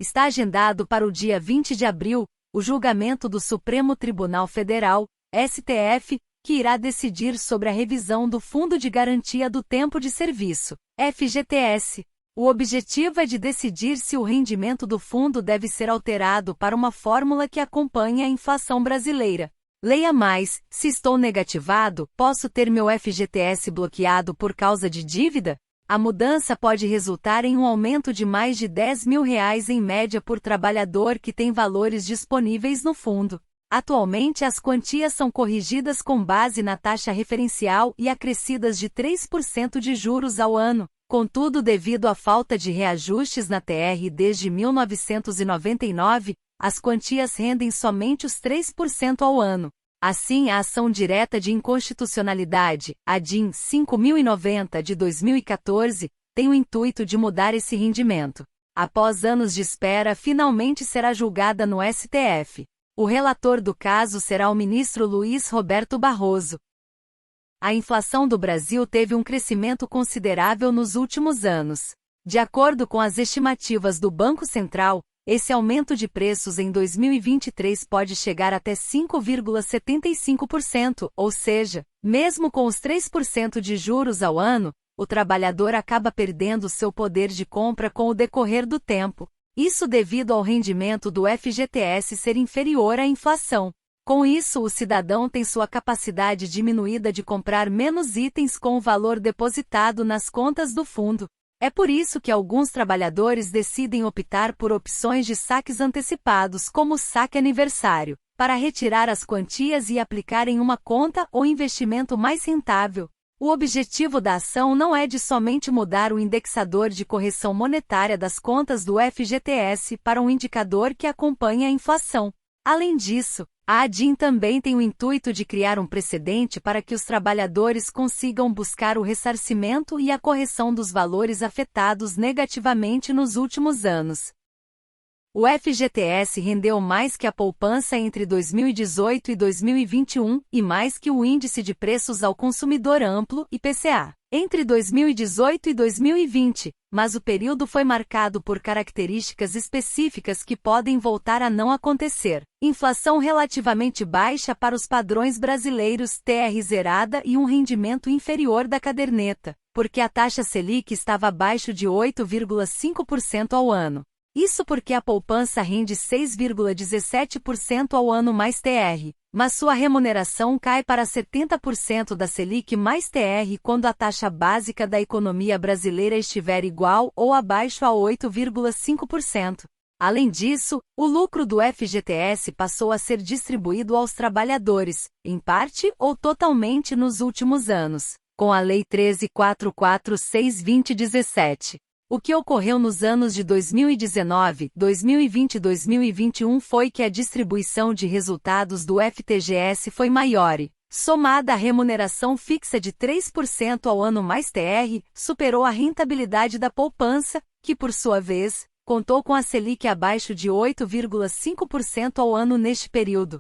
Está agendado para o dia 20 de abril, o julgamento do Supremo Tribunal Federal, STF, que irá decidir sobre a revisão do Fundo de Garantia do Tempo de Serviço, FGTS. O objetivo é de decidir se o rendimento do fundo deve ser alterado para uma fórmula que acompanhe a inflação brasileira. Leia mais: se estou negativado, posso ter meu FGTS bloqueado por causa de dívida? A mudança pode resultar em um aumento de mais de R$10 mil em média por trabalhador que tem valores disponíveis no fundo. Atualmente as quantias são corrigidas com base na taxa referencial e acrescidas de 3% de juros ao ano. Contudo, devido à falta de reajustes na TR desde 1999, as quantias rendem somente os 3% ao ano. Assim, a ação direta de inconstitucionalidade, a DIN 5090 de 2014, tem o intuito de mudar esse rendimento. Após anos de espera, finalmente será julgada no STF. O relator do caso será o ministro Luiz Roberto Barroso. A inflação do Brasil teve um crescimento considerável nos últimos anos. De acordo com as estimativas do Banco Central, esse aumento de preços em 2023 pode chegar até 5,75%, ou seja, mesmo com os 3% de juros ao ano, o trabalhador acaba perdendo seu poder de compra com o decorrer do tempo. Isso devido ao rendimento do FGTS ser inferior à inflação. Com isso, o cidadão tem sua capacidade diminuída de comprar menos itens com o valor depositado nas contas do fundo. É por isso que alguns trabalhadores decidem optar por opções de saques antecipados, como o saque aniversário, para retirar as quantias e aplicar em uma conta ou investimento mais rentável. O objetivo da ação não é de somente mudar o indexador de correção monetária das contas do FGTS para um indicador que acompanhe a inflação. Além disso, a ADIM também tem o intuito de criar um precedente para que os trabalhadores consigam buscar o ressarcimento e a correção dos valores afetados negativamente nos últimos anos. O FGTS rendeu mais que a poupança entre 2018 e 2021 e mais que o Índice de Preços ao Consumidor Amplo, IPCA, entre 2018 e 2020, mas o período foi marcado por características específicas que podem voltar a não acontecer. Inflação relativamente baixa para os padrões brasileiros, TR zerada e um rendimento inferior da caderneta, porque a taxa Selic estava abaixo de 8,5% ao ano. Isso porque a poupança rende 6,17% ao ano mais TR, mas sua remuneração cai para 70% da Selic mais TR quando a taxa básica da economia brasileira estiver igual ou abaixo a 8,5%. Além disso, o lucro do FGTS passou a ser distribuído aos trabalhadores, em parte ou totalmente nos últimos anos, com a Lei 13.446/2017. O que ocorreu nos anos de 2019, 2020 e 2021 foi que a distribuição de resultados do FTGS foi maior e, somada à remuneração fixa de 3% ao ano mais TR, superou a rentabilidade da poupança, que por sua vez, contou com a Selic abaixo de 8,5% ao ano neste período.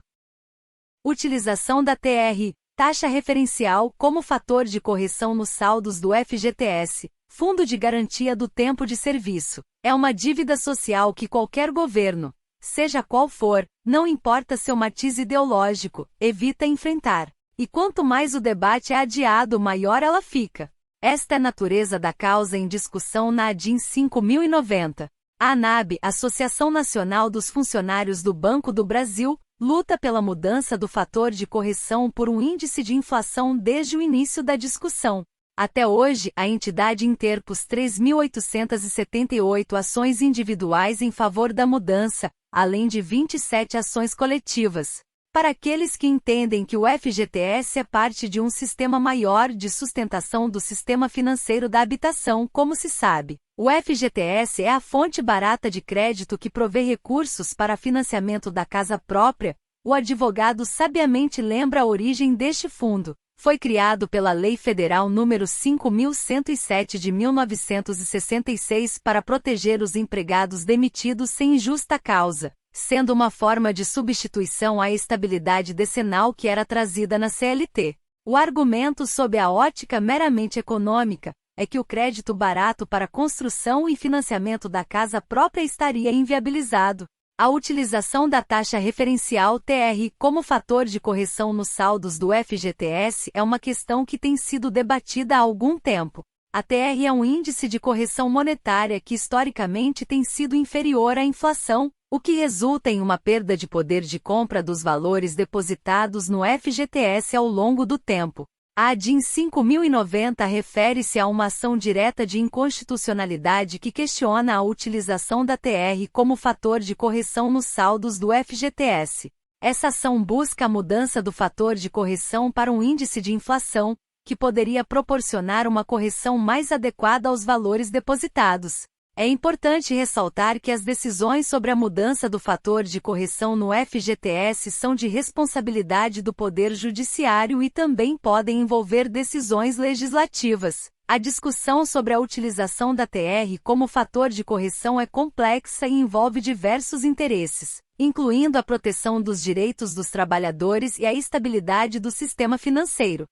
Utilização da TR, taxa referencial, como fator de correção nos saldos do FGTS. Fundo de Garantia do Tempo de Serviço, é uma dívida social que qualquer governo, seja qual for, não importa seu matiz ideológico, evita enfrentar. E quanto mais o debate é adiado, maior ela fica. Esta é a natureza da causa em discussão na ADIM 5090. A ANAB, Associação Nacional dos Funcionários do Banco do Brasil, luta pela mudança do fator de correção por um índice de inflação desde o início da discussão. Até hoje, a entidade interpôs 3.878 ações individuais em favor da mudança, além de 27 ações coletivas. Para aqueles que entendem que o FGTS é parte de um sistema maior de sustentação do sistema financeiro da habitação, como se sabe, o FGTS é a fonte barata de crédito que provê recursos para financiamento da casa própria. O advogado sabiamente lembra a origem deste fundo. Foi criado pela Lei Federal nº 5.107 de 1966 para proteger os empregados demitidos sem justa causa, sendo uma forma de substituição à estabilidade decenal que era trazida na CLT. O argumento sob a ótica meramente econômica é que o crédito barato para construção e financiamento da casa própria estaria inviabilizado. A utilização da taxa referencial TR como fator de correção nos saldos do FGTS é uma questão que tem sido debatida há algum tempo. A TR é um índice de correção monetária que historicamente tem sido inferior à inflação, o que resulta em uma perda de poder de compra dos valores depositados no FGTS ao longo do tempo. A DIN 5090 refere-se a uma ação direta de inconstitucionalidade que questiona a utilização da TR como fator de correção nos saldos do FGTS. Essa ação busca a mudança do fator de correção para um índice de inflação, que poderia proporcionar uma correção mais adequada aos valores depositados. É importante ressaltar que as decisões sobre a mudança do fator de correção no FGTS são de responsabilidade do Poder Judiciário e também podem envolver decisões legislativas. A discussão sobre a utilização da TR como fator de correção é complexa e envolve diversos interesses, incluindo a proteção dos direitos dos trabalhadores e a estabilidade do sistema financeiro.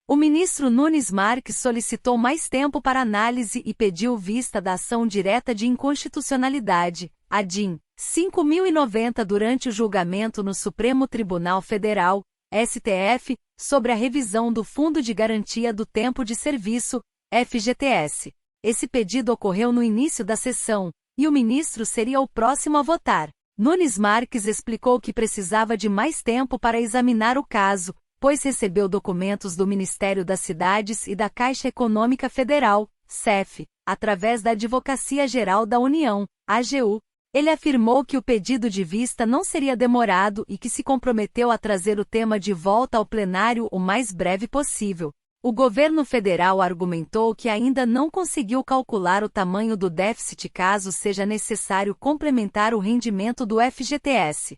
O ministro Nunes Marques solicitou mais tempo para análise e pediu vista da ação direta de inconstitucionalidade, a DIN 5090, durante o julgamento no Supremo Tribunal Federal, STF, sobre a revisão do Fundo de Garantia do Tempo de Serviço, FGTS. Esse pedido ocorreu no início da sessão, e o ministro seria o próximo a votar. Nunes Marques explicou que precisava de mais tempo para examinar o caso, pois recebeu documentos do Ministério das Cidades e da Caixa Econômica Federal, CEF, através da Advocacia Geral da União, AGU. Ele afirmou que o pedido de vista não seria demorado e que se comprometeu a trazer o tema de volta ao plenário o mais breve possível. O governo federal argumentou que ainda não conseguiu calcular o tamanho do déficit caso seja necessário complementar o rendimento do FGTS.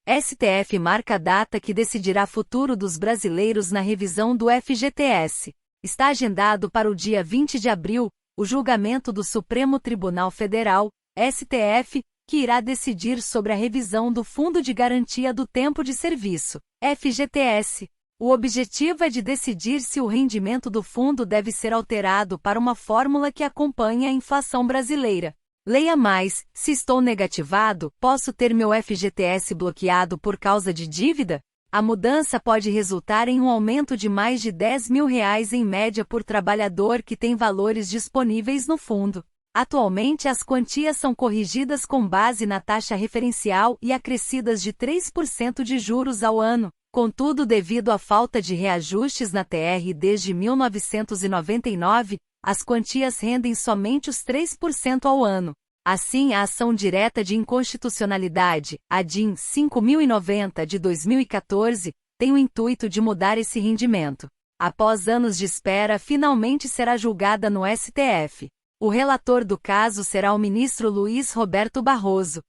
STF marca a data que decidirá o futuro dos brasileiros na revisão do FGTS. Está agendado para o dia 20 de abril, o julgamento do Supremo Tribunal Federal, STF, que irá decidir sobre a revisão do Fundo de Garantia do Tempo de Serviço, FGTS. O objetivo é de decidir se o rendimento do fundo deve ser alterado para uma fórmula que acompanhe a inflação brasileira. Leia mais: se estou negativado, posso ter meu FGTS bloqueado por causa de dívida? A mudança pode resultar em um aumento de mais de R$10 mil em média por trabalhador que tem valores disponíveis no fundo. Atualmente as quantias são corrigidas com base na taxa referencial e acrescidas de 3% de juros ao ano. Contudo, devido à falta de reajustes na TR desde 1999, as quantias rendem somente os 3% ao ano. Assim, a ação direta de inconstitucionalidade, a DIN 5090 de 2014, tem o intuito de mudar esse rendimento. Após anos de espera, finalmente será julgada no STF. O relator do caso será o ministro Luiz Roberto Barroso.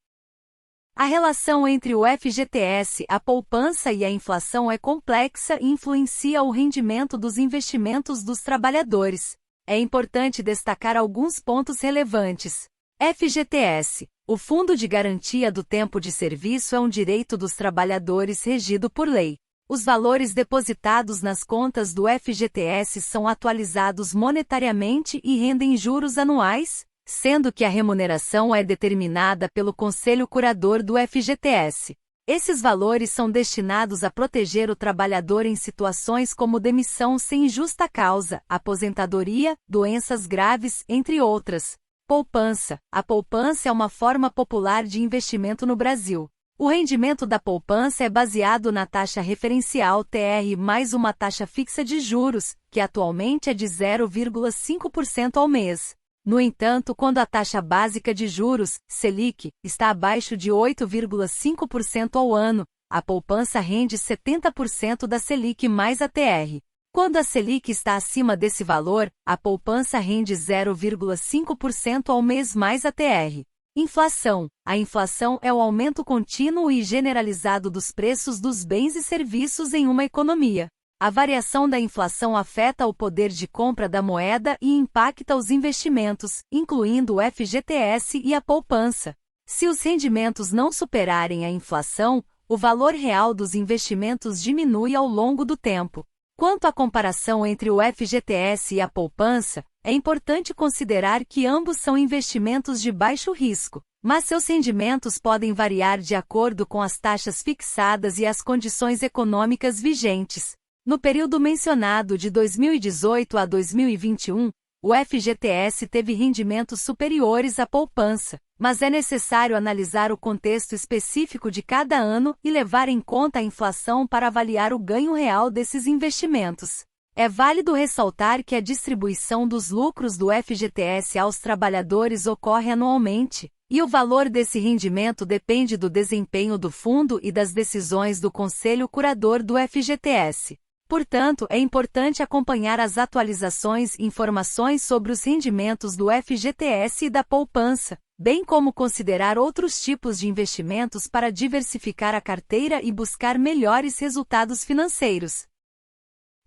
A relação entre o FGTS, a poupança e a inflação é complexa e influencia o rendimento dos investimentos dos trabalhadores. É importante destacar alguns pontos relevantes. FGTS. O Fundo de Garantia do Tempo de Serviço é um direito dos trabalhadores regido por lei. Os valores depositados nas contas do FGTS são atualizados monetariamente e rendem juros anuais, sendo que a remuneração é determinada pelo Conselho Curador do FGTS. Esses valores são destinados a proteger o trabalhador em situações como demissão sem justa causa, aposentadoria, doenças graves, entre outras. Poupança. A poupança é uma forma popular de investimento no Brasil. O rendimento da poupança é baseado na taxa referencial TR mais uma taxa fixa de juros, que atualmente é de 0,5% ao mês. No entanto, quando a taxa básica de juros, Selic, está abaixo de 8,5% ao ano, a poupança rende 70% da Selic mais a TR. Quando a Selic está acima desse valor, a poupança rende 0,5% ao mês mais a TR. Inflação. A inflação é o aumento contínuo e generalizado dos preços dos bens e serviços em uma economia. A variação da inflação afeta o poder de compra da moeda e impacta os investimentos, incluindo o FGTS e a poupança. Se os rendimentos não superarem a inflação, o valor real dos investimentos diminui ao longo do tempo. Quanto à comparação entre o FGTS e a poupança, é importante considerar que ambos são investimentos de baixo risco, mas seus rendimentos podem variar de acordo com as taxas fixadas e as condições econômicas vigentes. No período mencionado de 2018 a 2021, o FGTS teve rendimentos superiores à poupança, mas é necessário analisar o contexto específico de cada ano e levar em conta a inflação para avaliar o ganho real desses investimentos. É válido ressaltar que a distribuição dos lucros do FGTS aos trabalhadores ocorre anualmente, e o valor desse rendimento depende do desempenho do fundo e das decisões do Conselho Curador do FGTS. Portanto, é importante acompanhar as atualizações e informações sobre os rendimentos do FGTS e da poupança, bem como considerar outros tipos de investimentos para diversificar a carteira e buscar melhores resultados financeiros.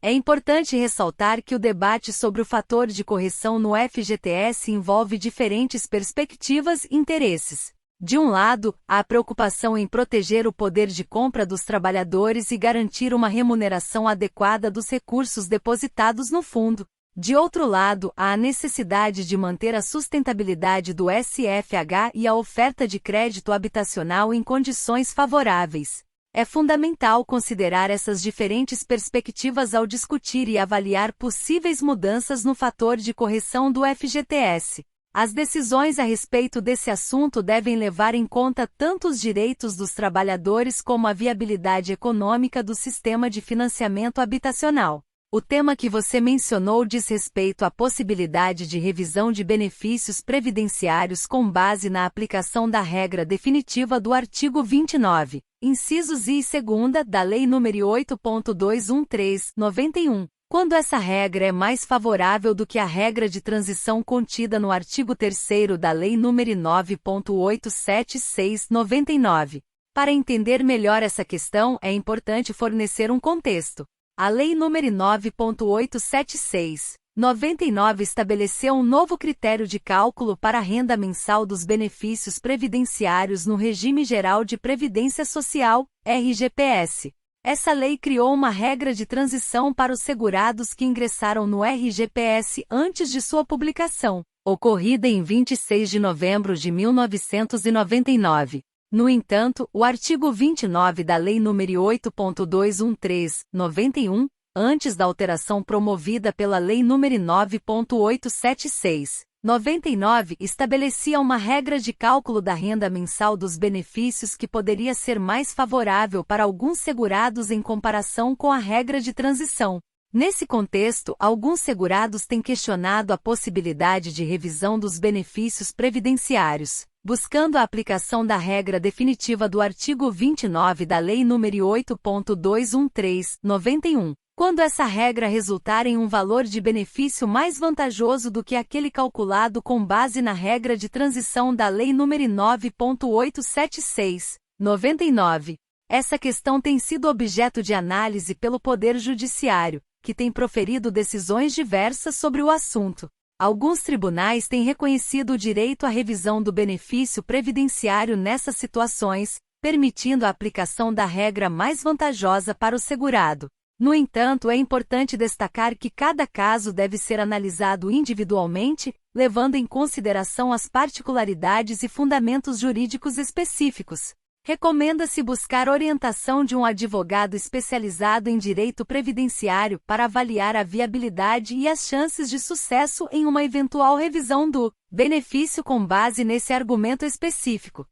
É importante ressaltar que o debate sobre o fator de correção no FGTS envolve diferentes perspectivas e interesses. De um lado, há a preocupação em proteger o poder de compra dos trabalhadores e garantir uma remuneração adequada dos recursos depositados no fundo. De outro lado, há a necessidade de manter a sustentabilidade do SFH e a oferta de crédito habitacional em condições favoráveis. É fundamental considerar essas diferentes perspectivas ao discutir e avaliar possíveis mudanças no fator de correção do FGTS. As decisões a respeito desse assunto devem levar em conta tanto os direitos dos trabalhadores como a viabilidade econômica do sistema de financiamento habitacional. O tema que você mencionou diz respeito à possibilidade de revisão de benefícios previdenciários com base na aplicação da regra definitiva do artigo 29, incisos I e 2 da Lei nº 8.213/91. Quando essa regra é mais favorável do que a regra de transição contida no artigo 3º da Lei nº 9.876/99. Para entender melhor essa questão, é importante fornecer um contexto. A Lei nº 9.876/99 estabeleceu um novo critério de cálculo para a renda mensal dos benefícios previdenciários no Regime Geral de Previdência Social, RGPS. Essa lei criou uma regra de transição para os segurados que ingressaram no RGPS antes de sua publicação, ocorrida em 26 de novembro de 1999. No entanto, o artigo 29 da Lei nº 8.213/91, antes da alteração promovida pela Lei nº 9.876/99, estabelecia uma regra de cálculo da renda mensal dos benefícios que poderia ser mais favorável para alguns segurados em comparação com a regra de transição. Nesse contexto, alguns segurados têm questionado a possibilidade de revisão dos benefícios previdenciários, buscando a aplicação da regra definitiva do artigo 29 da Lei nº 8.213/91. Quando essa regra resultar em um valor de benefício mais vantajoso do que aquele calculado com base na regra de transição da Lei nº 9.876/99. Essa questão tem sido objeto de análise pelo Poder Judiciário, que tem proferido decisões diversas sobre o assunto. Alguns tribunais têm reconhecido o direito à revisão do benefício previdenciário nessas situações, permitindo a aplicação da regra mais vantajosa para o segurado. No entanto, é importante destacar que cada caso deve ser analisado individualmente, levando em consideração as particularidades e fundamentos jurídicos específicos. Recomenda-se buscar orientação de um advogado especializado em direito previdenciário para avaliar a viabilidade e as chances de sucesso em uma eventual revisão do benefício com base nesse argumento específico.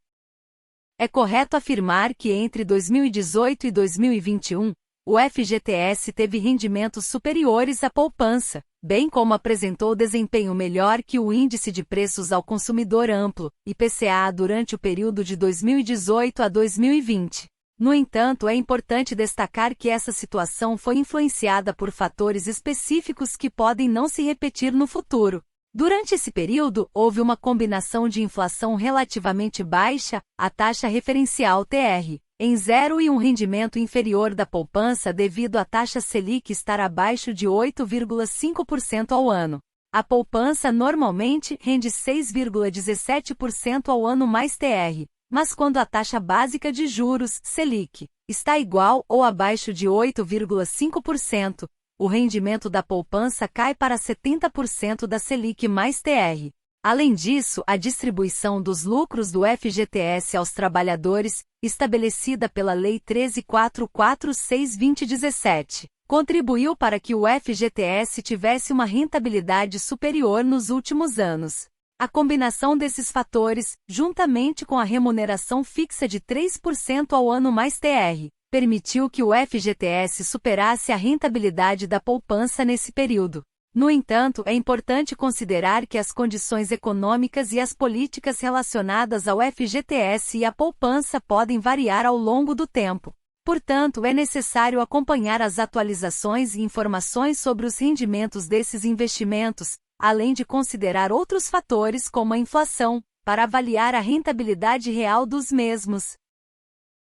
É correto afirmar que entre 2018 e 2021, o FGTS teve rendimentos superiores à poupança, bem como apresentou desempenho melhor que o Índice de Preços ao Consumidor Amplo, IPCA, durante o período de 2018 a 2020. No entanto, é importante destacar que essa situação foi influenciada por fatores específicos que podem não se repetir no futuro. Durante esse período, houve uma combinação de inflação relativamente baixa, a taxa referencial TR, em 0 e um rendimento inferior da poupança devido à taxa Selic estar abaixo de 8,5% ao ano. A poupança normalmente rende 6,17% ao ano mais TR, mas quando a taxa básica de juros, Selic, está igual ou abaixo de 8,5%, o rendimento da poupança cai para 70% da Selic mais TR. Além disso, a distribuição dos lucros do FGTS aos trabalhadores, estabelecida pela Lei 13.446/2017, contribuiu para que o FGTS tivesse uma rentabilidade superior nos últimos anos. A combinação desses fatores, juntamente com a remuneração fixa de 3% ao ano mais TR, permitiu que o FGTS superasse a rentabilidade da poupança nesse período. No entanto, é importante considerar que as condições econômicas e as políticas relacionadas ao FGTS e à poupança podem variar ao longo do tempo. Portanto, é necessário acompanhar as atualizações e informações sobre os rendimentos desses investimentos, além de considerar outros fatores como a inflação, para avaliar a rentabilidade real dos mesmos.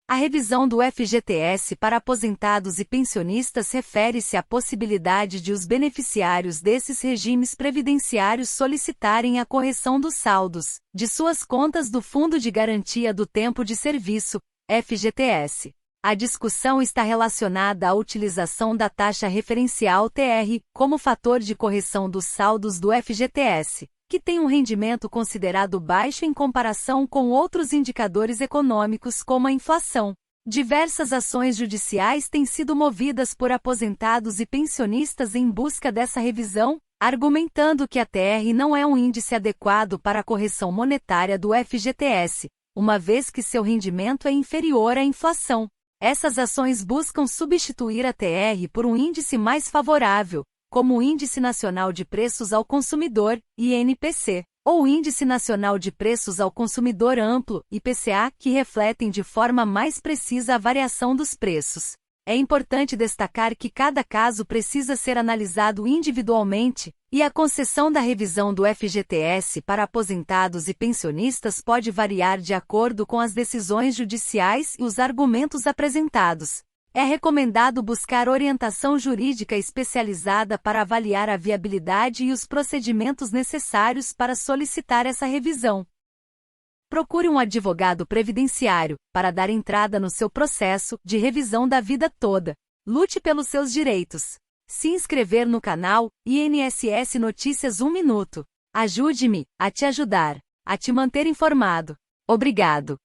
A revisão do FGTS para aposentados e pensionistas refere-se à possibilidade de os beneficiários desses regimes previdenciários solicitarem a correção dos saldos de suas contas do Fundo de Garantia do Tempo de Serviço, FGTS. A discussão está relacionada à utilização da taxa referencial TR como fator de correção dos saldos do FGTS, que tem um rendimento considerado baixo em comparação com outros indicadores econômicos como a inflação. Diversas ações judiciais têm sido movidas por aposentados e pensionistas em busca dessa revisão, argumentando que a TR não é um índice adequado para a correção monetária do FGTS, uma vez que seu rendimento é inferior à inflação. Essas ações buscam substituir a TR por um índice mais favorável, como o Índice Nacional de Preços ao Consumidor, INPC, ou o Índice Nacional de Preços ao Consumidor Amplo, IPCA, que refletem de forma mais precisa a variação dos preços. É importante destacar que cada caso precisa ser analisado individualmente, e a concessão da revisão do FGTS para aposentados e pensionistas pode variar de acordo com as decisões judiciais e os argumentos apresentados. É recomendado buscar orientação jurídica especializada para avaliar a viabilidade e os procedimentos necessários para solicitar essa revisão. Procure um advogado previdenciário para dar entrada no seu processo de revisão da vida toda. Lute pelos seus direitos. Se inscrever no canal INSS Notícias 1 Minuto. Ajude-me a te ajudar, a te manter informado. Obrigado.